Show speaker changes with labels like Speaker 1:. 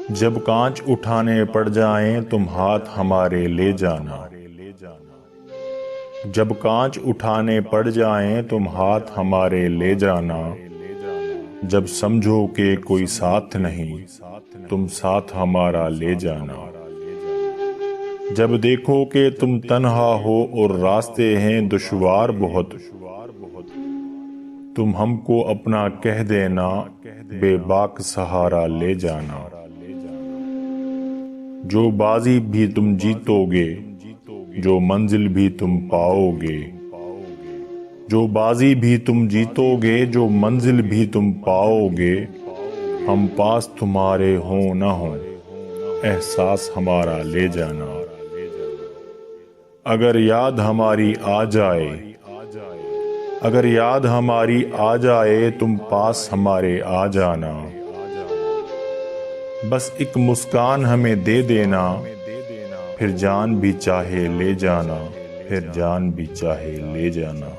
Speaker 1: جب کانچ اٹھانے پڑ جائیں تم ہاتھ ہمارے لے جانا، جب کانچ اٹھانے پڑ جائیں تم ہاتھ ہمارے لے جانا، جب سمجھو کہ کوئی ساتھ نہیں تم ساتھ ہمارا لے جانا، جب دیکھو کہ تم تنہا ہو اور راستے ہیں دشوار بہت، تم ہم کو اپنا کہہ دینا بے باک سہارا لے جانا، جو بازی بھی تم جیتو گے جو منزل بھی تم پاؤ گے، جو بازی بھی تم جیتو گے جو منزل بھی تم پاؤ گے، ہم پاس تمہارے ہوں نہ ہوں احساس ہمارا لے جانا، اگر یاد ہماری آ جائے، اگر یاد ہماری آ جائے تم پاس ہمارے آ جانا، بس ایک مسکان ہمیں دے دینا، پھر جان بھی چاہے لے جانا، پھر جان بھی چاہے لے جانا۔